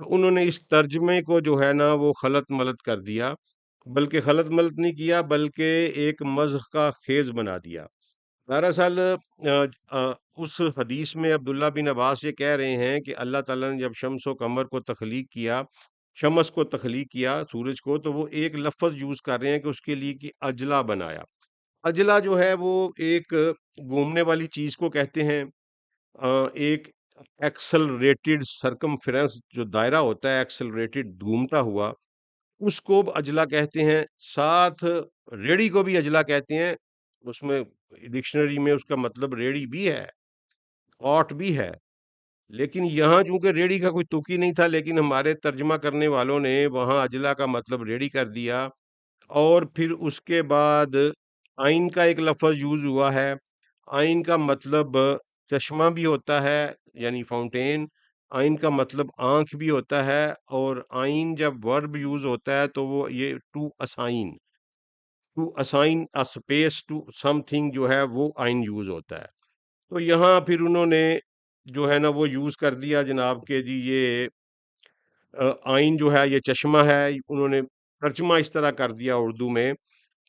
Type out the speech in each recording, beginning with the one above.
تو انہوں نے اس ترجمے کو جو ہے نا وہ خلط ملط کر دیا، بلکہ خلط ملط نہیں کیا بلکہ ایک مضحک کا خیز بنا دیا۔ دراصل اس حدیث میں عبداللہ بن عباس یہ کہہ رہے ہیں کہ اللہ تعالیٰ نے جب شمس و قمر کو تخلیق کیا، شمس کو تخلیق کیا، سورج کو، تو وہ ایک لفظ یوز کر رہے ہیں کہ اس کے لیے کہ اجلا بنایا۔ اجلا جو ہے وہ ایک گھومنے والی چیز کو کہتے ہیں، ایک ایکسلریٹڈ سرکمفرنس جو دائرہ ہوتا ہے ایکسلریٹڈ گھومتا ہوا، اس کو اجلا کہتے ہیں۔ ساتھ ریڑی کو بھی اجلا کہتے ہیں، اس میں ڈکشنری میں اس کا مطلب ریڑی بھی ہے، اوٹ بھی ہے، لیکن یہاں چونکہ ریڑی کا کوئی تکی نہیں تھا، لیکن ہمارے ترجمہ کرنے والوں نے وہاں اجلا کا مطلب ریڑی کر دیا۔ اور پھر اس کے بعد آئین کا ایک لفظ یوز ہوا ہے۔ آئین کا مطلب چشمہ بھی ہوتا ہے، یعنی فاؤنٹین۔ آئین کا مطلب آنکھ بھی ہوتا ہے، اور آئین جب ورب یوز ہوتا ہے تو وہ یہ to assign, to assign a space to something جو ہے وہ آئین یوز ہوتا ہے۔ تو یہاں پھر انہوں نے جو ہے نا وہ یوز کر دیا جناب کہ جی یہ آئین جو ہے یہ چشمہ ہے۔ انہوں نے ترجمہ اس طرح کر دیا اردو میں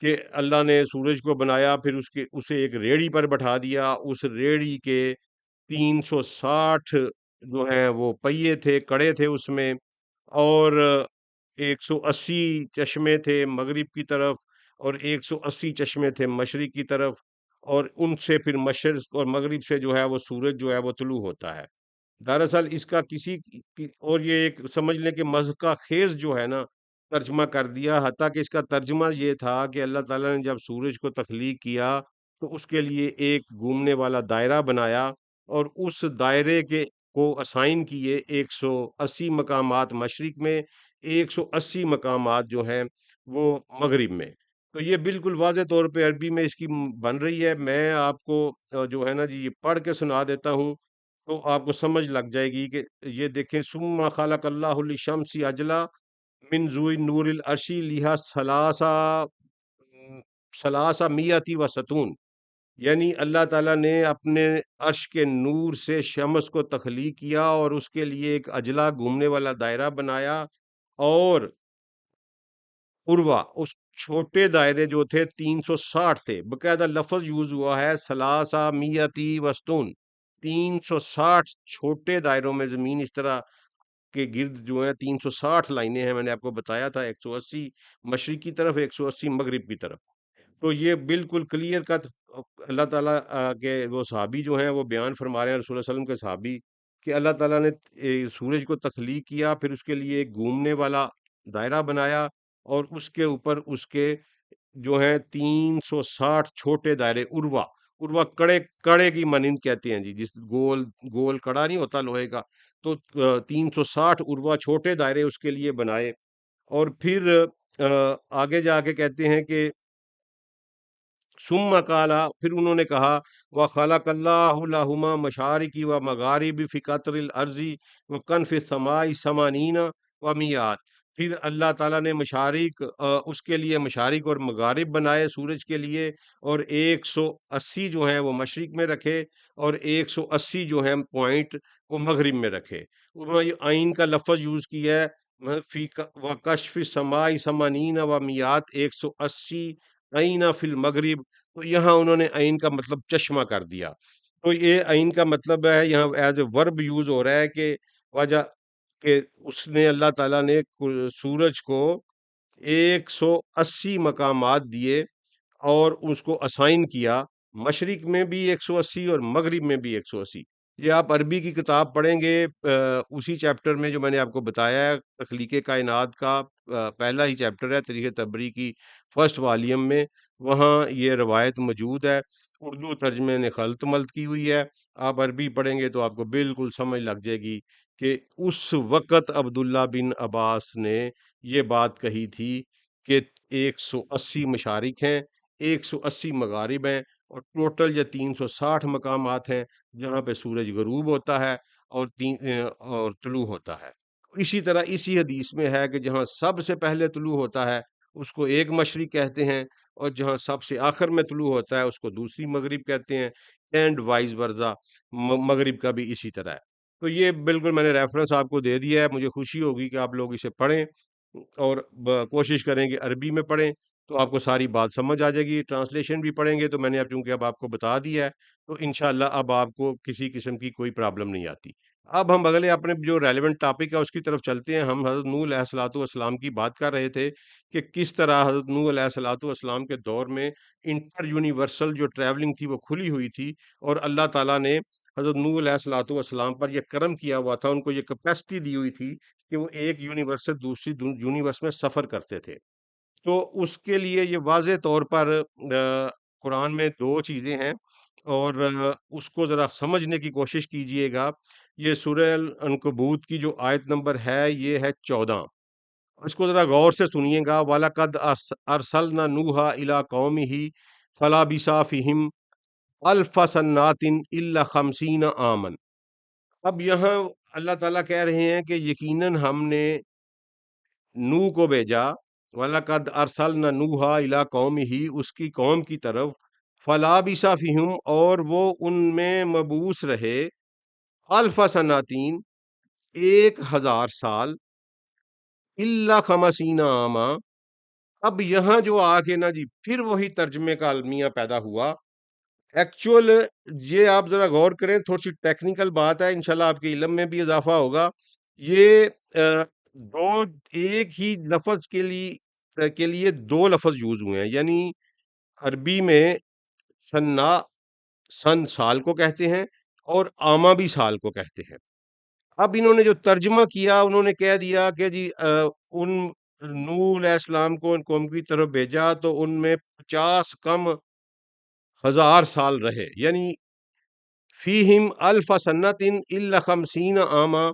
کہ اللہ نے سورج کو بنایا، پھر اسے ایک ریڑھی پر بٹھا دیا، اس ریڑھی کے 360 جو ہیں وہ پہیے تھے، کڑے تھے اس میں، اور 180 چشمے تھے مغرب کی طرف، اور 180 چشمے تھے مشرق کی طرف، اور ان سے پھر مشرق اور مغرب سے جو ہے وہ سورج جو ہے وہ طلوع ہوتا ہے۔ دراصل اس کا اور یہ ایک سمجھ لیں کہ مضحک کا خیز جو ہے نا ترجمہ کر دیا، حتیٰ کہ اس کا ترجمہ یہ تھا کہ اللہ تعالیٰ نے جب سورج کو تخلیق کیا تو اس کے لیے ایک گھومنے والا دائرہ بنایا، اور اس دائرے کے کو اسائن کیے 180 مقامات مشرق میں، 180 مقامات جو ہیں وہ مغرب میں۔ تو یہ بالکل واضح طور پہ عربی میں اس کی بن رہی ہے۔ میں آپ کو جو ہے نا جی یہ پڑھ کے سنا دیتا ہوں، تو آپ کو سمجھ لگ جائے گی کہ یہ دیکھیں، ثم خلق اللہ للشمس اجلا من ذوی نور العرشی لہا ثلاثہ میتی و ستون، یعنی اللہ تعالیٰ نے اپنے عرش کے نور سے شمس کو تخلیق کیا اور اس کے لیے ایک اجلا گھومنے والا دائرہ بنایا، اور عروا اس چھوٹے دائرے جو تھے 360 تھے، باقاعدہ لفظ یوز ہوا ہے ثلاثہ میتی وستون، 360 چھوٹے دائروں میں زمین اس طرح کے گرد جو ہیں 360 لائنیں ہیں، میں نے آپ کو بتایا تھا، 180 مشرق کی طرف، 180 مغرب کی طرف۔ تو یہ بالکل کلیئر کٹ اللہ تعالیٰ کے وہ صحابی جو ہیں وہ بیان فرما رہے ہیں، رسول اللہ علیہ وسلم کے صحابی، کہ اللہ تعالیٰ نے سورج کو تخلیق کیا، پھر اس کے لیے ایک گھومنے والا دائرہ بنایا، اور اس کے اوپر اس کے جو ہیں 360 چھوٹے دائرے، عروا کڑے کڑے کی مانند کہتے ہیں جی، جس گول گول کڑا نہیں ہوتا لوہے کا، تو 360 عروا چھوٹے دائرے اس کے لیے بنائے۔ اور پھر آگے جا کے کہتے ہیں کہ ثم قال، پھر انہوں نے کہا وخلق اللہ لہما مشارقی و مغارب فی قطر الارض وکنف السماء ثمانین و میات، پھر اللہ تعالیٰ نے مشارق اس کے لیے مشارق اور مغارب بنائے سورج کے لیے، اور 180 جو ہیں وہ مشرق میں رکھے، اور 180 جو ہیں پوائنٹ وہ مغرب میں رکھے۔ انہوں نے یہ آئین کا لفظ یوز کیا ہے، فی و کشف السماء ثمانین و میات، 180 عین فی المغرب، تو یہاں انہوں نے عین کا مطلب چشمہ کر دیا۔ تو یہ عین کا مطلب ہے یہاں ایز اے ورب یوز ہو رہا ہے کہ وجہ کہ اس نے اللہ تعالیٰ نے سورج کو 180 مقامات دیے اور اس کو اسائن کیا، مشرق میں بھی 180 اور مغرب میں بھی 180۔ یہ آپ عربی کی کتاب پڑھیں گے، اسی چیپٹر میں جو میں نے آپ کو بتایا ہے تخلیق کائنات کا پہلا ہی چیپٹر ہے تاریخ تبری کی فرسٹ والیوم میں، وہاں یہ روایت موجود ہے، اردو ترجمے نے خلط ملط کی ہوئی ہے۔ آپ عربی پڑھیں گے تو آپ کو بالکل سمجھ لگ جائے گی کہ اس وقت عبداللہ بن عباس نے یہ بات کہی تھی کہ 180 مشارق ہیں، 180 مغارب ہیں، اور ٹوٹل یہ 360 مقامات ہیں جہاں پہ سورج غروب ہوتا ہے اور طلوع ہوتا ہے۔ اسی طرح اسی حدیث میں ہے کہ جہاں سب سے پہلے طلوع ہوتا ہے اس کو ایک مشرق کہتے ہیں، اور جہاں سب سے آخر میں طلوع ہوتا ہے اس کو دوسری مغرب کہتے ہیں، اینڈ وائز ورزا، مغرب کا بھی اسی طرح ہے۔ تو یہ بالکل میں نے ریفرنس آپ کو دے دیا ہے، مجھے خوشی ہوگی کہ آپ لوگ اسے پڑھیں اور کوشش کریں کہ عربی میں پڑھیں، تو آپ کو ساری بات سمجھ آ جائے گی۔ ٹرانسلیشن بھی پڑھیں گے تو میں نے اب چونکہ اب آپ کو بتا دیا ہے، تو انشاءاللہ اب آپ کو کسی قسم کی کوئی پرابلم نہیں آتی۔ اب ہم اگلے اپنے جو ریلیونٹ ٹاپک ہے اس کی طرف چلتے ہیں۔ ہم حضرت نوح علیہ الصلوۃ والسلام کی بات کر رہے تھے کہ کس طرح حضرت نوح علیہ الصلوۃ والسلام کے دور میں انٹر یونیورسل جو ٹریولنگ تھی وہ کھلی ہوئی تھی، اور اللہ تعالیٰ نے حضرت نوح علیہ الصلوۃ والسلام پر یہ کرم کیا ہوا تھا، ان کو یہ کیپیسٹی دی ہوئی تھی کہ وہ ایک یونیورس سے دوسری یونیورس میں سفر کرتے تھے۔ تو اس کے لیے یہ واضح طور پر قرآن میں دو چیزیں ہیں، اور اس کو ذرا سمجھنے کی کوشش کیجئے گا۔ یہ سورہ العنکبوت کی جو آیت نمبر ہے یہ ہے 14، اس کو ذرا غور سے سنیے گا۔ وَلَقَدْ أَرْسَلْنَا نُوحًا إِلَىٰ قَوْمِهِ فَلَبِثَ فِيهِمْ أَلْفَ سَنَّةٍ إِلَّا 50 عَامًا۔ اب یہاں اللہ تعالیٰ کہہ رہے ہیں کہ یقیناً ہم نے نوح کو بھیجا، وَلَقَدْ أَرْسَلْنَا نُوحًا إِلَىٰ قَوْمِهِ، اس کی قوم کی طرف، فَلَبِثَ فِيهِمْ، اور وہ ان میں مبعوث رہے، أَلْفَ سَنَّةٍ 1000 سال، إِلَّا 50 عَامًا۔ اب یہاں جو آ کے نا جی پھر وہی ترجمے کا المیہ پیدا ہوا۔ ایکچول یہ آپ ذرا غور کریں، تھوڑی سی ٹیکنیکل بات ہے، انشاءاللہ آپ کے علم میں بھی اضافہ ہوگا۔ یہ دو ایک ہی لفظ کے لیے دو لفظ یوز ہوئے ہیں، یعنی عربی میں سنا، سن سال کو کہتے ہیں، اور آما بھی سال کو کہتے ہیں۔ اب انہوں نے جو ترجمہ کیا، انہوں نے کہہ دیا کہ جی ان نوح علیہ السلام کو ان قوم کی طرف بھیجا تو ان میں 50 کم 1000 سال رہے، یعنی فیہم الف سنت الا 50 عاما۔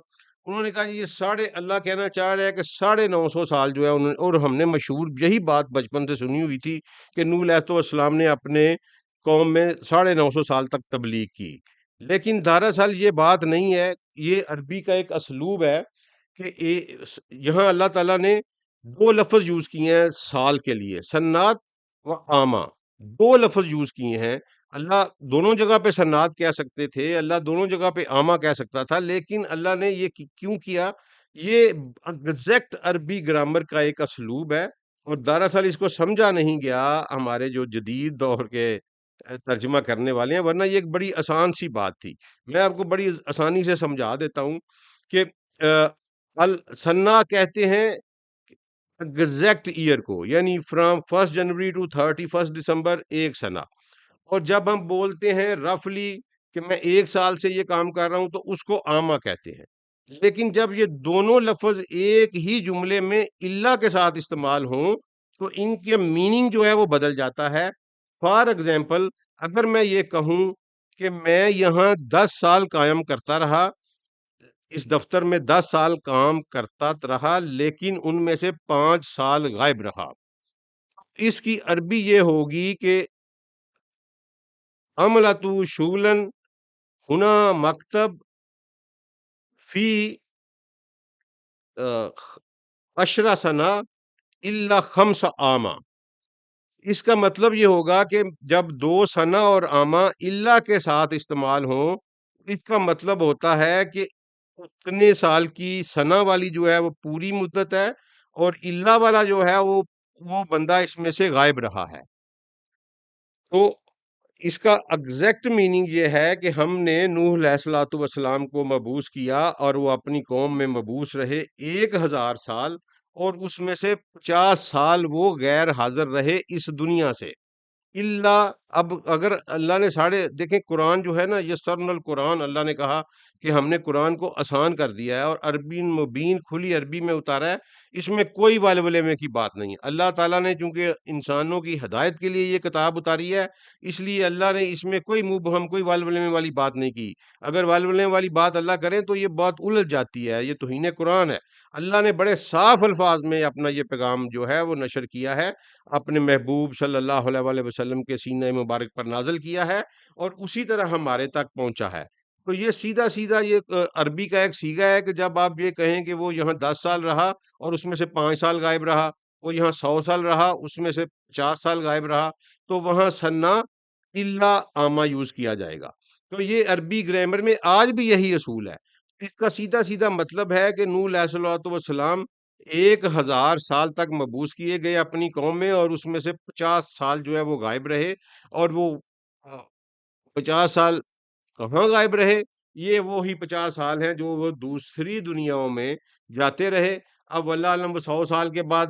انہوں نے کہا یہ اللہ کہنا چاہ رہے ہیں کہ 950 سال جو ہے انہوں نے، اور ہم نے مشہور یہی بات بچپن سے سنی ہوئی تھی کہ نوح علیہ السلام نے اپنے قوم میں 950 سال تک تبلیغ کی، لیکن دراصل یہ بات نہیں ہے۔ یہ عربی کا ایک اسلوب ہے کہ یہاں اللہ تعالیٰ نے دو لفظ یوز کیے ہیں سال کے لیے، سنات و عامہ، دو لفظ یوز کیے ہیں۔ اللہ دونوں جگہ پہ سنات کہہ سکتے تھے، اللہ دونوں جگہ پہ عامہ کہہ سکتا تھا، لیکن اللہ نے یہ کیوں کیا؟ یہ ایگزیکٹ عربی گرامر کا ایک اسلوب ہے، اور دراصل اس کو سمجھا نہیں گیا ہمارے جو جدید دور کے ترجمہ کرنے والے ہیں، ورنہ یہ ایک بڑی آسان سی بات تھی۔ میں آپ کو بڑی آسانی سے سمجھا دیتا ہوں کہ سنا کہتے ہیں ایگزیکٹ ایئر کو، یعنی فرام 1 جنوری ٹو 31 دسمبر ایک سنا، اور جب ہم بولتے ہیں رفلی کہ میں 1 سال سے یہ کام کر رہا ہوں تو اس کو عامہ کہتے ہیں۔ لیکن جب یہ دونوں لفظ ایک ہی جملے میں اللہ کے ساتھ استعمال ہوں تو ان کے میننگ جو ہے وہ بدل جاتا ہے۔ فار ایگزامپل، اگر میں یہ کہوں کہ میں یہاں 10 سال قائم کرتا رہا، اس دفتر میں 10 سال کام کرتا رہا، لیکن ان میں سے 5 سال غائب رہا، اس کی عربی یہ ہوگی کہ عملتو شغلن ہنا مکتب فی 10 سنہ الا 5 عامہ۔ اس کا مطلب یہ ہوگا کہ جب 2 سنہ اور عامہ اللہ کے ساتھ استعمال ہوں، اس کا مطلب ہوتا ہے کہ اتنے سال کی سنہ والی جو ہے وہ پوری مدت ہے، اور اللہ والا جو ہے وہ بندہ اس میں سے غائب رہا ہے۔ تو اس کا ایگزیکٹ میننگ یہ ہے کہ ہم نے نوح علیہ الصلوۃ والسلام کو مبعوث کیا، اور وہ اپنی قوم میں مبعوث رہے 1000 سال، اور اس میں سے 50 سال وہ غیر حاضر رہے اس دنیا سے۔ اللہ، اب اگر اللہ نے دیکھیں قرآن جو ہے نا، یہ سرن القرآن، اللہ نے کہا کہ ہم نے قرآن کو آسان کر دیا ہے اور عربی مبین کھلی عربی میں اتارا ہے، اس میں کوئی ولولے کی بات نہیں۔ اللہ تعالیٰ نے چونکہ انسانوں کی ہدایت کے لیے یہ کتاب اتاری ہے، اس لیے اللہ نے اس میں کوئی مبہم، کوئی ولولے والی بات نہیں کی۔ اگر ولولے والی بات اللہ کریں تو یہ بات الجھ جاتی ہے، یہ توہین قرآن ہے۔ اللہ نے بڑے صاف الفاظ میں اپنا یہ پیغام جو ہے وہ نشر کیا ہے، اپنے محبوب صلی اللہ علیہ وسلم کے سینہ مبارک پر نازل کیا ہے، اور اسی طرح ہمارے تک پہنچا ہے۔ تو یہ سیدھا یہ عربی کا ایک سیغہ ہے کہ جب آپ یہ کہیں کہ وہ یہاں 10 سال رہا اور اس میں سے 5 سال غائب رہا، وہ یہاں 100 سال رہا اس میں سے 50 سال غائب رہا، تو وہاں سنا الا عامہ یوز کیا جائے گا۔ تو یہ عربی گرامر میں آج بھی یہی اصول ہے۔ اس کا سیدھا سیدھا مطلب ہے کہ نوح علیہ الصلوۃ والسلام 1000 سال تک مبعوث کیے گئے اپنی قوم میں، اور اس میں سے 50 سال جو ہے وہ غائب رہے، اور وہ 50 سال کہاں غائب رہے؟ یہ وہی 50 سال ہیں جو وہ دوسری دنیاؤں میں جاتے رہے۔ اب واللہ عالم وہ 100 سال کے بعد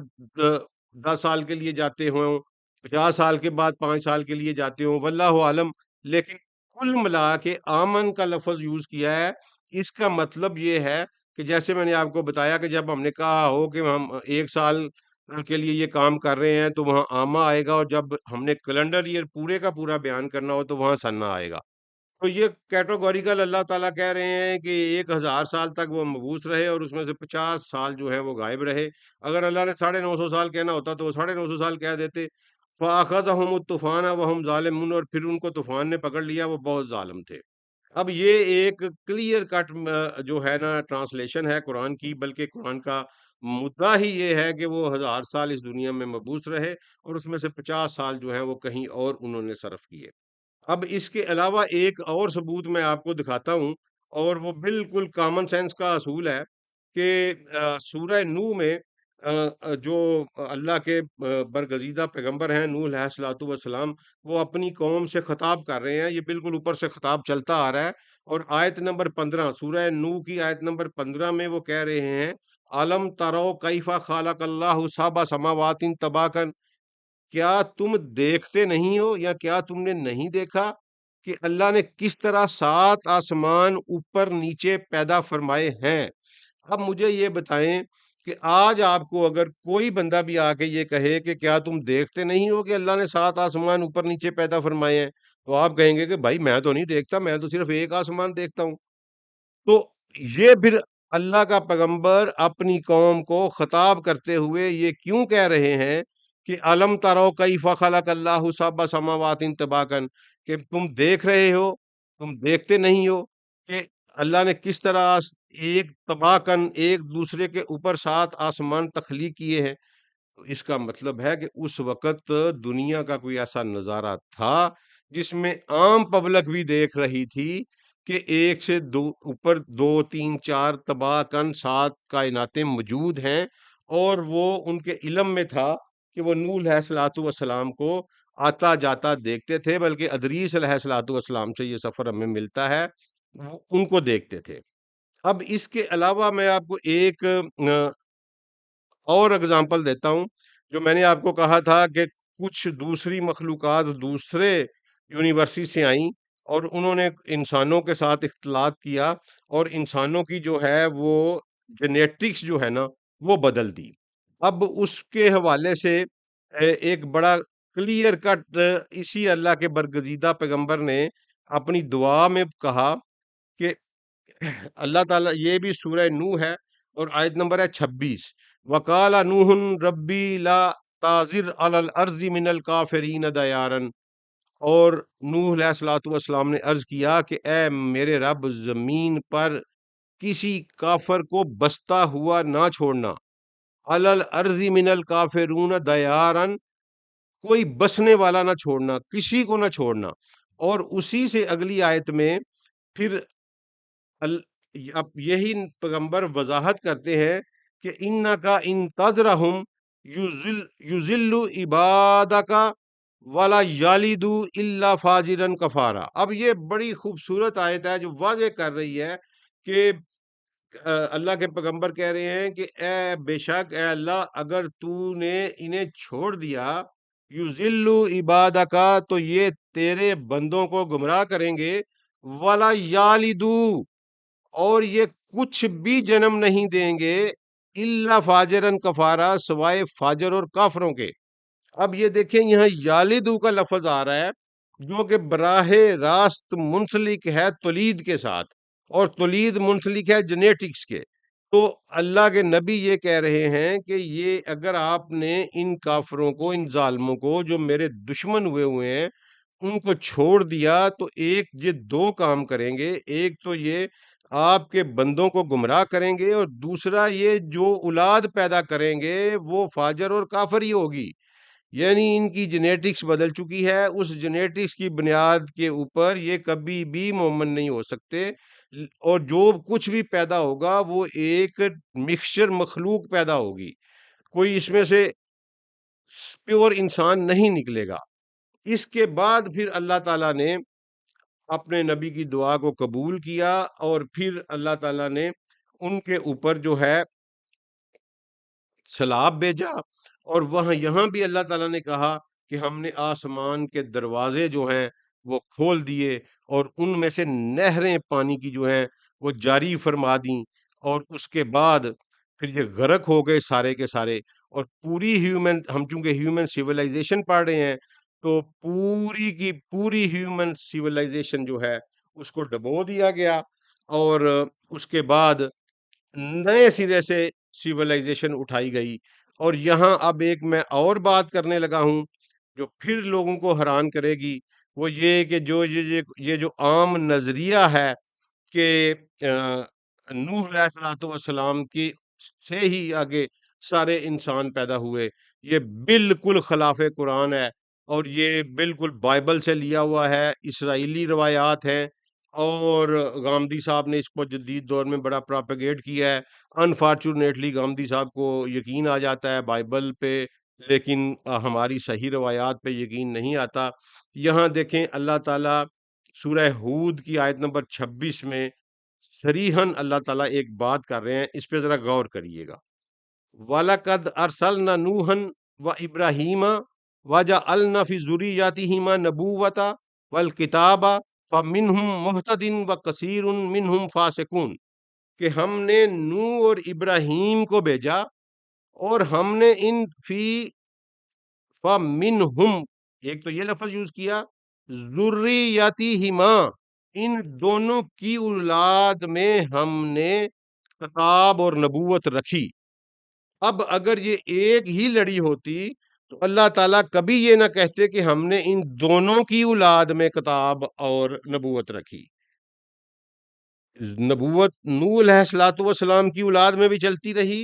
10 سال کے لیے جاتے ہوں، 50 سال کے بعد 5 سال کے لیے جاتے ہوں، واللہ عالم۔ لیکن کل ملا کے آمن کا لفظ یوز کیا ہے۔ اس کا مطلب یہ ہے کہ جیسے میں نے آپ کو بتایا کہ جب ہم نے کہا ہو کہ ہم 1 سال کے لیے یہ کام کر رہے ہیں تو وہاں آمہ آئے گا، اور جب ہم نے کیلنڈر ایئر پورے کا پورا بیان کرنا ہو تو وہاں سنا آئے گا۔ تو یہ کیٹاگوریکل اللہ تعالیٰ کہہ رہے ہیں کہ 1000 سال تک وہ مبعوث رہے، اور اس میں سے 50 سال جو ہیں وہ غائب رہے۔ اگر اللہ نے 950 سال کہنا ہوتا تو وہ 950 سال کہہ دیتے۔ فَأَخَذَهُمُ الطُّوفَانُ وَهُمْ ظَالِمُونَ، اور پھر ان کو طوفان نے پکڑ لیا، وہ بہت ظالم تھے۔ اب یہ ایک کلیئر کٹ جو ہے نا ٹرانسلیشن ہے قرآن کی، بلکہ قرآن کا مدعا ہی یہ ہے کہ وہ 1000 سال اس دنیا میں مبعوث رہے، اور اس میں سے 50 سال جو ہیں وہ کہیں اور انہوں نے صرف کیے۔ اب اس کے علاوہ ایک اور ثبوت میں آپ کو دکھاتا ہوں، اور وہ بالکل کامن سینس کا اصول ہے کہ سورہ نوح میں جو اللہ کے برگزیدہ پیغمبر ہیں نوح علیہ الصلوۃ والسلام، وہ اپنی قوم سے خطاب کر رہے ہیں۔ یہ بالکل اوپر سے خطاب چلتا آ رہا ہے، اور آیت نمبر 15 سورہ نوح کی آیت نمبر 15 میں وہ کہہ رہے ہیں عَلَمْ تَرَوْا کَیْفَ خَلَقَ اللَّهُ سَبْعَ سَمَاوَاتٍ طِبَاقًا، کیا تم دیکھتے نہیں ہو، یا کیا تم نے نہیں دیکھا کہ اللہ نے کس طرح 7 آسمان اوپر نیچے پیدا فرمائے ہیں؟ اب مجھے یہ بتائیں کہ آج آپ کو اگر کوئی بندہ بھی آ کے یہ کہے کہ کیا تم دیکھتے نہیں ہو کہ اللہ نے 7 آسمان اوپر نیچے پیدا فرمائے ہیں، تو آپ کہیں گے کہ بھائی میں تو نہیں دیکھتا، میں تو صرف ایک آسمان دیکھتا ہوں۔ تو یہ پھر اللہ کا پیغمبر اپنی قوم کو خطاب کرتے ہوئے یہ کیوں کہہ رہے ہیں کہ علم ترو کیف خلق اللہ سبع سماوات طباقا، کہ تم دیکھ رہے ہو، تم دیکھتے نہیں ہو کہ اللہ نے کس طرح ایک طباقاً ایک دوسرے کے اوپر 7 آسمان تخلیق کیے ہیں۔ تو اس کا مطلب ہے کہ اس وقت دنیا کا کوئی ایسا نظارہ تھا جس میں عام پبلک بھی دیکھ رہی تھی کہ ایک سے دو اوپر 2 3 4 طباقاً 7 کائناتیں موجود ہیں، اور وہ ان کے علم میں تھا کہ وہ نوح علیہ الصلوۃ والسلام کو آتا جاتا دیکھتے تھے، بلکہ ادریس علیہ الصلوۃ والسلام سے یہ سفر ہمیں ملتا ہے، وہ ان کو دیکھتے تھے۔ اب اس کے علاوہ میں آپ کو ایک اور اگزامپل دیتا ہوں۔ جو میں نے آپ کو کہا تھا کہ کچھ دوسری مخلوقات دوسرے یونیورسٹی سے آئیں، اور انہوں نے انسانوں کے ساتھ اختلاط کیا، اور انسانوں کی جو ہے وہ جینیٹکس جو ہے نا وہ بدل دی۔ اب اس کے حوالے سے ایک بڑا کلیئر کٹ اسی اللہ کے برگزیدہ پیغمبر نے اپنی دعا میں کہا کہ اللہ تعالیٰ، یہ بھی سورہ نوح ہے اور آیت نمبر ہے 26، وَقَالَ نُوحٌ رَبِّی لَا تَذَرْ عَلَى الْأَرْضِ مِنَ الْكَافِرِينَ دَيَارًا، اور نوح علیہ الصلوۃ والسلام نے عرض کیا کہ اے میرے رب، زمین پر کسی کافر کو بستا ہوا نہ چھوڑنا، عَلَى الْأَرْضِ مِنَ الْكَافِرُونَ دَيَارًا، کوئی بسنے والا نہ چھوڑنا، کسی کو نہ چھوڑنا۔ اور اسی سے اگلی آیت میں پھر اب یہی پیغمبر وضاحت کرتے ہیں کہ اِنَّکَ إِن تَذْرَهُمْ یُضِلُّ عِبَادَکَ وَلَا یَلِدُوا إِلَّا فَاجِرًا کَفَارًا۔ اب یہ بڑی خوبصورت آیت ہے جو واضح کر رہی ہے کہ اللہ کے پیغمبر کہہ رہے ہیں کہ اے بے شک اے اللہ، اگر تو نے انہیں چھوڑ دیا، یُضِلُّ عِبَادَکَ، تو یہ تیرے بندوں کو گمراہ کریں گے، وَلَا یَلِدُوا، اور یہ کچھ بھی جنم نہیں دیں گے، الا فاجرن کفارا، سوائے فاجر اور کافروں کے۔ اب یہ دیکھیں یہاں یالدو کا لفظ آ رہا ہے جو کہ براہ راست منسلک ہے تولید کے ساتھ، اور تولید منسلک ہے جینیٹکس کے۔ تو اللہ کے نبی یہ کہہ رہے ہیں کہ یہ اگر آپ نے ان کافروں کو، ان ظالموں کو جو میرے دشمن ہوئے ہیں، ان کو چھوڑ دیا، تو ایک یہ دو کام کریں گے۔ ایک تو یہ آپ کے بندوں کو گمراہ کریں گے، اور دوسرا یہ جو اولاد پیدا کریں گے وہ فاجر اور کافر ہی ہوگی۔ یعنی ان کی جینیٹکس بدل چکی ہے، اس جینیٹکس کی بنیاد کے اوپر یہ کبھی بھی مومن نہیں ہو سکتے۔ اور جو کچھ بھی پیدا ہوگا وہ ایک مکسچر مخلوق پیدا ہوگی، کوئی اس میں سے پیور انسان نہیں نکلے گا۔ اس کے بعد پھر اللہ تعالیٰ نے اپنے نبی کی دعا کو قبول کیا، اور پھر اللہ تعالیٰ نے ان کے اوپر جو ہے سیلاب بھیجا، اور یہاں بھی اللہ تعالیٰ نے کہا کہ ہم نے آسمان کے دروازے جو ہیں وہ کھول دیے، اور ان میں سے نہریں پانی کی جو ہیں وہ جاری فرما دیں، اور اس کے بعد پھر یہ غرق ہو گئے سارے کے سارے، اور پوری ہم چونکہ ہیومن سیولائزیشن پڑھ رہے ہیں، تو پوری کی پوری ہیومن سیولائزیشن جو ہے اس کو ڈبو دیا گیا، اور اس کے بعد نئے سرے سے سیولائزیشن اٹھائی گئی۔ اور یہاں اب ایک میں اور بات کرنے لگا ہوں جو پھر لوگوں کو حیران کرے گی، وہ یہ کہ یہ جو عام نظریہ ہے کہ نوح علیہ الصلوۃ والسلام کی سے ہی آگے سارے انسان پیدا ہوئے، یہ بالکل خلاف قرآن ہے، اور یہ بالکل بائبل سے لیا ہوا ہے، اسرائیلی روایات ہیں، اور گامدی صاحب نے اس کو جدید دور میں بڑا پراپیگیٹ کیا ہے۔ انفارچونیٹلی گامدی صاحب کو یقین آ جاتا ہے بائبل پہ، لیکن ہماری صحیح روایات پہ یقین نہیں آتا۔ یہاں دیکھیں اللہ تعالیٰ سورہ ہود کی آیت نمبر 26 میں صریحاً اللہ تعالیٰ ایک بات کر رہے ہیں، اس پہ ذرا غور کریے گا۔ وَلَقَدْ أَرْسَلْنَا نُوحًا وَإِبْرَاهِيمَ وَجَعَلْنَا فِي ذُرِّيَّتِهِمَا النُّبُوَّةَ وَالْكِتَابَ فَمِنْهُمْ مُهْتَدٍ وَكَثِيرٌ مِّنْهُمْ فَاسِقُونَ، کہ ہم نے نوح اور ابراہیم کو بھیجا، اور ہم نے ان فی فَمِنْهُمْ، ایک تو یہ لفظ یوز کیا ذُرِّيَّتِهِمَا، ان دونوں کی اولاد میں ہم نے کتاب اور نبوت رکھی۔ اب اگر یہ ایک ہی لڑی ہوتی تو اللہ تعالیٰ کبھی یہ نہ کہتے کہ ہم نے ان دونوں کی اولاد میں کتاب اور نبوت رکھی۔ نبوت نوح علیہ الصلوۃ والسلام کی اولاد میں بھی چلتی رہی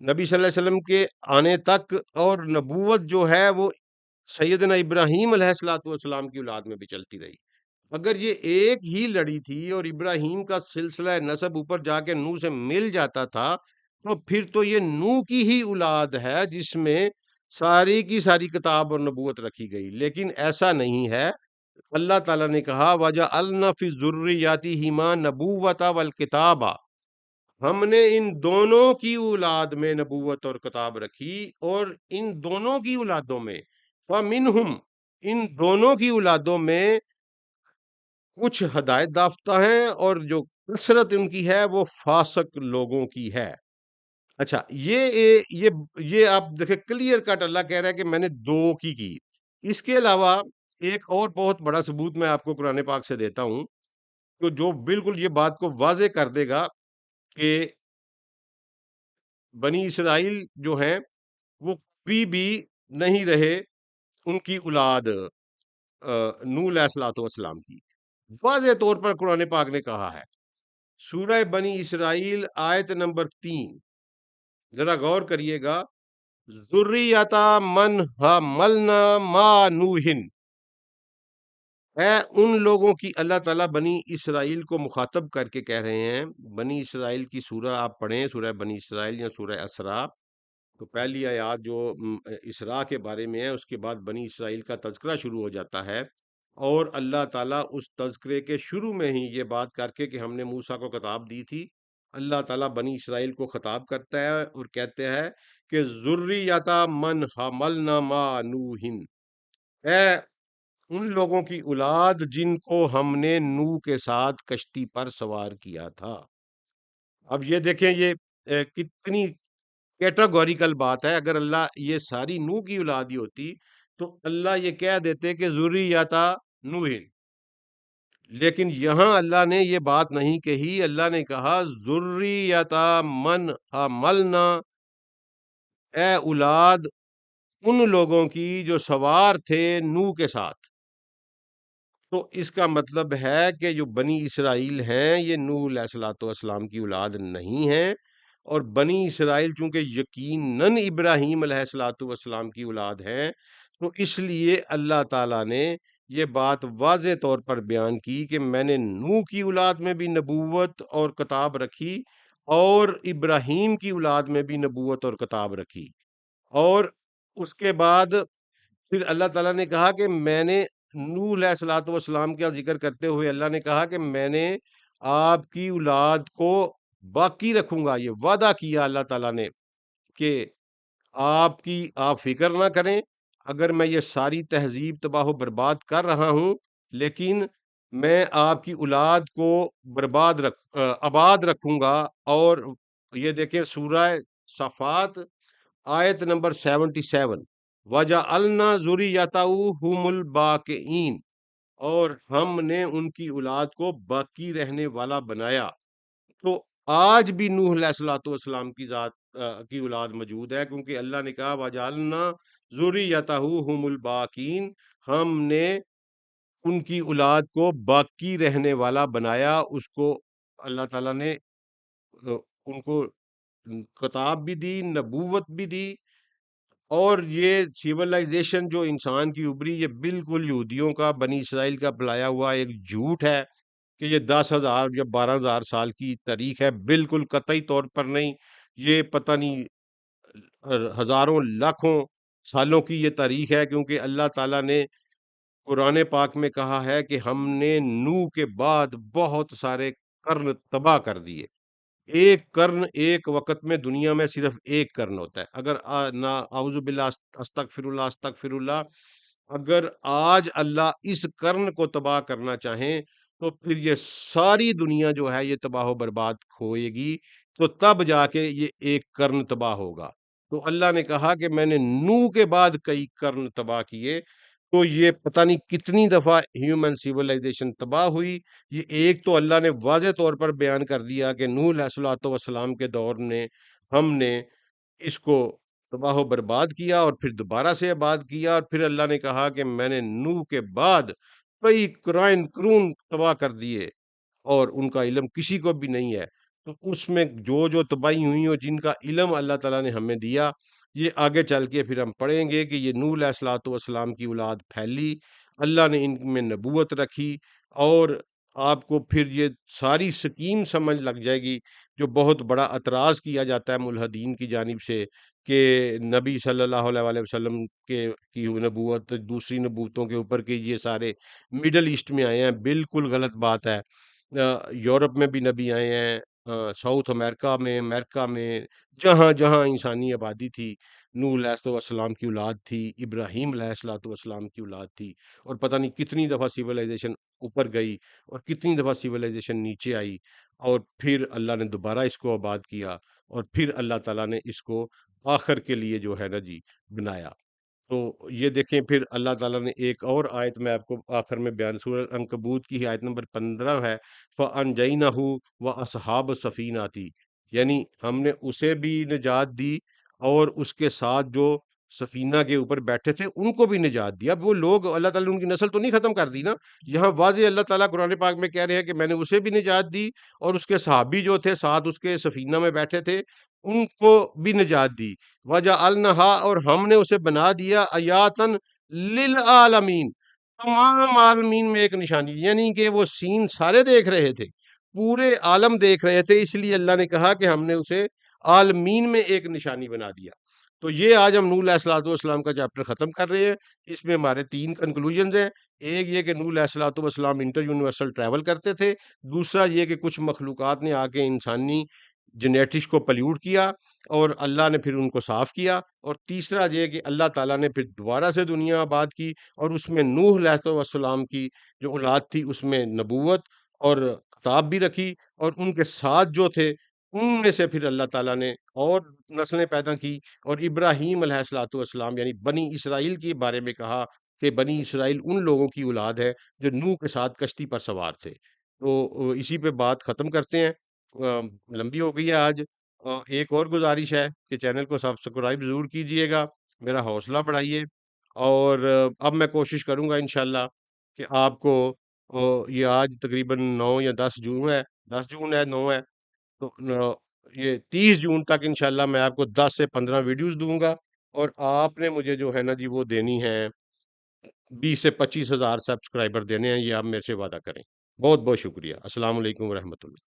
نبی صلی اللہ علیہ وسلم کے آنے تک، اور نبوت جو ہے وہ سیدنا ابراہیم علیہ الصلوۃ والسلام کی اولاد میں بھی چلتی رہی۔ اگر یہ ایک ہی لڑی تھی اور ابراہیم کا سلسلہ نسب اوپر جا کے نوح سے مل جاتا تھا، تو پھر تو یہ نوح کی ہی اولاد ہے جس میں ساری کی ساری کتاب اور نبوت رکھی گئی، لیکن ایسا نہیں ہے۔ اللہ تعالیٰ نے کہا وَجَعَلْنَا فِي ذُرِّيَّتِهِمَا النُّبُوَّةَ وَالْكِتَابَ، ہم نے ان دونوں کی اولاد میں نبوت اور کتاب رکھی، اور ان دونوں کی اولادوں میں فَمِنْهُمْ، ان دونوں کی اولادوں میں کچھ ہدایت یافتہ ہیں، اور جو کثرت ان کی ہے وہ فاسق لوگوں کی ہے۔ اچھا، یہ آپ دیکھیں کلیئر کٹ اللہ کہہ رہا ہے کہ میں نے دو کی۔ اس کے علاوہ ایک اور بہت بڑا ثبوت میں آپ کو قرآن پاک سے دیتا ہوں، تو جو بالکل یہ بات کو واضح کر دے گا کہ بنی اسرائیل جو ہیں وہ کبھی بھی نہیں رہے ان کی اولاد نوح علیہ الصلوۃ والسلام کی۔ واضح طور پر قرآن پاک نے کہا ہے، سورہ بنی اسرائیل آیت نمبر 3، ذرا غور کریے گا، ذریتا من حملنا ما نوح، اے ان لوگوں کی، اللہ تعالیٰ بنی اسرائیل کو مخاطب کر کے کہہ رہے ہیں۔ بنی اسرائیل کی سورہ آپ پڑھیں، سورہ بنی اسرائیل یا سورہ اسراء، تو پہلی آیات جو اسراء کے بارے میں ہے، اس کے بعد بنی اسرائیل کا تذکرہ شروع ہو جاتا ہے، اور اللہ تعالیٰ اس تذکرے کے شروع میں ہی یہ بات کر کے کہ ہم نے موسیٰ کو کتاب دی تھی، اللہ تعالیٰ بنی اسرائیل کو خطاب کرتا ہے اور کہتے ہیں کہ ذریتا من حملنا ما نوح، اے ان لوگوں کی اولاد جن کو ہم نے نوح کے ساتھ کشتی پر سوار کیا تھا۔ اب یہ دیکھیں یہ کتنی کیٹاگوریکل بات ہے۔ اگر اللہ یہ ساری نوح کی اولاد ہی ہوتی تو اللہ یہ کہہ دیتے کہ ذریتا نوح، لیکن یہاں اللہ نے یہ بات نہیں کہی، اللہ نے کہا ذریتا من حملنا، اے اولاد ان لوگوں کی جو سوار تھے نوح کے ساتھ۔ تو اس کا مطلب ہے کہ جو بنی اسرائیل ہیں یہ نوح علیہ الصلوۃ والسلام کی اولاد نہیں ہیں، اور بنی اسرائیل چونکہ یقیناً ابراہیم علیہ الصلوۃ والسلام کی اولاد ہیں، تو اس لیے اللہ تعالیٰ نے یہ بات واضح طور پر بیان کی کہ میں نے نوح کی اولاد میں بھی نبوت اور کتاب رکھی، اور ابراہیم کی اولاد میں بھی نبوت اور کتاب رکھی۔ اور اس کے بعد پھر اللہ تعالیٰ نے کہا کہ میں نے نوح علیہ الصلوۃ والسلام کا ذکر کرتے ہوئے اللہ نے کہا کہ میں نے آپ کی اولاد کو باقی رکھوں گا۔ یہ وعدہ کیا اللہ تعالیٰ نے کہ آپ فکر نہ کریں، اگر میں یہ ساری تہذیب تباہ و برباد کر رہا ہوں، لیکن میں آپ کی اولاد کو آباد رکھوں گا۔ اور یہ دیکھیں سورہ صفات آیت نمبر 77، وَجَعَلْنَا ذُرِّيَّتَهُ هُمُ الْبَاقِينَ، اور ہم نے ان کی اولاد کو باقی رہنے والا بنایا۔ تو آج بھی نوح علیہ الصلوۃ والسلام کی کی اولاد موجود ہے، کیونکہ اللہ نے کہا وَجَعَلْنَا ذُرِّيَّتَهُ هُمُ الْبَاقِينَ، ہم نے ان کی اولاد کو باقی رہنے والا بنایا۔ اس کو اللہ تعالیٰ نے ان کو کتاب بھی دی، نبوت بھی دی، اور یہ سیولائزیشن جو انسان کی ابری، یہ بالکل یہودیوں کا، بنی اسرائیل کا بلایا ہوا ایک جھوٹ ہے کہ یہ 10,000 یا 12,000 سال کی تاریخ ہے۔ بالکل قطعی طور پر نہیں، یہ پتہ نہیں ہزاروں لاکھوں سالوں کی یہ تاریخ ہے، کیونکہ اللہ تعالیٰ نے قرآن پاک میں کہا ہے کہ ہم نے نوح کے بعد بہت سارے قرن تباہ کر دیے۔ ایک کرن ایک وقت میں دنیا میں صرف ایک کرن ہوتا ہے۔ اگر نہ اعوذ باللہ، استغفر اللہ، استغفر اللہ، اگر آج اللہ اس کرن کو تباہ کرنا چاہیں تو پھر یہ ساری دنیا جو ہے یہ تباہ و برباد ہوئے گی، تو تب جا کے یہ ایک کرن تباہ ہوگا۔ تو اللہ نے کہا کہ میں نے نوح کے بعد کئی کرن تباہ کیے، تو یہ پتہ نہیں کتنی دفعہ ہیومن سیولائزیشن تباہ ہوئی۔ یہ ایک تو اللہ نے واضح طور پر بیان کر دیا کہ نوح علیہ الصلوۃ والسلام کے دور میں ہم نے اس کو تباہ و برباد کیا، اور پھر دوبارہ سے آباد کیا، اور پھر اللہ نے کہا کہ میں نے نوح کے بعد کئی قرائن قرون تباہ کر دیے، اور ان کا علم کسی کو بھی نہیں ہے۔ تو اس میں جو جو تباہی ہوئی ہو، جن کا علم اللہ تعالیٰ نے ہمیں دیا، یہ آگے چل کے پھر ہم پڑھیں گے کہ یہ نوح علیہ الصلوۃ والسلام کی اولاد پھیلی، اللہ نے ان میں نبوت رکھی، اور آپ کو پھر یہ ساری سکیم سمجھ لگ جائے گی جو بہت بڑا اعتراض کیا جاتا ہے ملحدین کی جانب سے کہ نبی صلی اللہ علیہ وآلہ وسلم کی نبوت دوسری نبوتوں کے اوپر کہ یہ سارے مڈل ایسٹ میں آئے ہیں۔ بالکل غلط بات ہے۔ یورپ میں بھی نبی آئے ہیں، ساؤتھ امریکہ میں جہاں جہاں انسانی آبادی تھی، نوح علیہ السلام کی اولاد تھی، ابراہیم علیہ السلام کی اولاد تھی، اور پتہ نہیں کتنی دفعہ سیولائزیشن اوپر گئی اور کتنی دفعہ سیولائزیشن نیچے آئی، اور پھر اللہ نے دوبارہ اس کو آباد کیا، اور پھر اللہ تعالیٰ نے اس کو آخر کے لیے جو ہے نا جی بنایا۔ تو یہ دیکھیں پھر اللہ تعالیٰ نے ایک اور آیت میں آپ کو آخر میں بیان، سورہ عنکبوت کی آیت نمبر 15 ہے، فَأَنْجَيْنَهُ وَأَصْحَابَ السَّفِينَةِ، یعنی ہم نے اسے بھی نجات دی، اور اس کے ساتھ جو سفینہ کے اوپر بیٹھے تھے ان کو بھی نجات دی۔ اب وہ لوگ، اللہ تعالیٰ نے ان کی نسل تو نہیں ختم کر دی نا، یہاں واضح اللہ تعالیٰ قرآن پاک میں کہہ رہے ہیں کہ میں نے اسے بھی نجات دی، اور اس کے صحابی جو تھے ساتھ اس کے سفینہ میں بیٹھے تھے ان کو بھی نجات دی۔ وَجَعَلْنَهَا، اور ہم نے اسے بنا دیا آیاتًا للعالمین، تمام عالمین میں ایک نشانی، یعنی کہ وہ سین سارے دیکھ رہے تھے، پورے عالم دیکھ رہے تھے، اس لیے اللہ نے کہا کہ ہم نے اسے عالمین میں ایک نشانی بنا دیا۔ تو یہ آج ہم نوح علیہ الصلوۃ والسلام کا چیپٹر ختم کر رہے ہیں۔ اس میں ہمارے 3 کنکلوژنز ہیں۔ ایک یہ کہ نوح علیہ الصلوۃ والسلام انٹر یونیورسل ٹریول کرتے تھے، دوسرا یہ کہ کچھ مخلوقات نے آ کے انسانی جینیٹکس کو پلیوٹ کیا اور اللہ نے پھر ان کو صاف کیا، اور تیسرا یہ کہ اللہ تعالیٰ نے پھر دوبارہ سے دنیا آباد کی، اور اس میں نوح علیہ السلام کی جو اولاد تھی اس میں نبوت اور کتاب بھی رکھی، اور ان کے ساتھ جو تھے ان میں سے پھر اللہ تعالیٰ نے اور نسلیں پیدا کی، اور ابراہیم علیہ الصلوۃ والسلام یعنی بنی اسرائیل کے بارے میں کہا کہ بنی اسرائیل ان لوگوں کی اولاد ہے جو نوح کے ساتھ کشتی پر سوار تھے۔ تو اسی پہ بات ختم کرتے ہیں، لمبی ہو گئی ہے آج۔ ایک اور گزارش ہے کہ چینل کو سبسکرائب ضرور کیجئے گا، میرا حوصلہ بڑھائیے، اور اب میں کوشش کروں گا انشاءاللہ کہ آپ کو یہ آج تقریباً 9 یا 10 جون ہے، 10 جون ہے، 9 ہے، تو یہ 30 جون تک انشاءاللہ میں آپ کو 10 سے 15 ویڈیوز دوں گا، اور آپ نے مجھے جو ہے نا جی وہ دینی ہے 20 سے 25 ہزار سبسکرائبر دینے ہیں، یہ آپ میرے سے وعدہ کریں۔ بہت بہت شکریہ۔ السلام علیکم ورحمۃ اللہ۔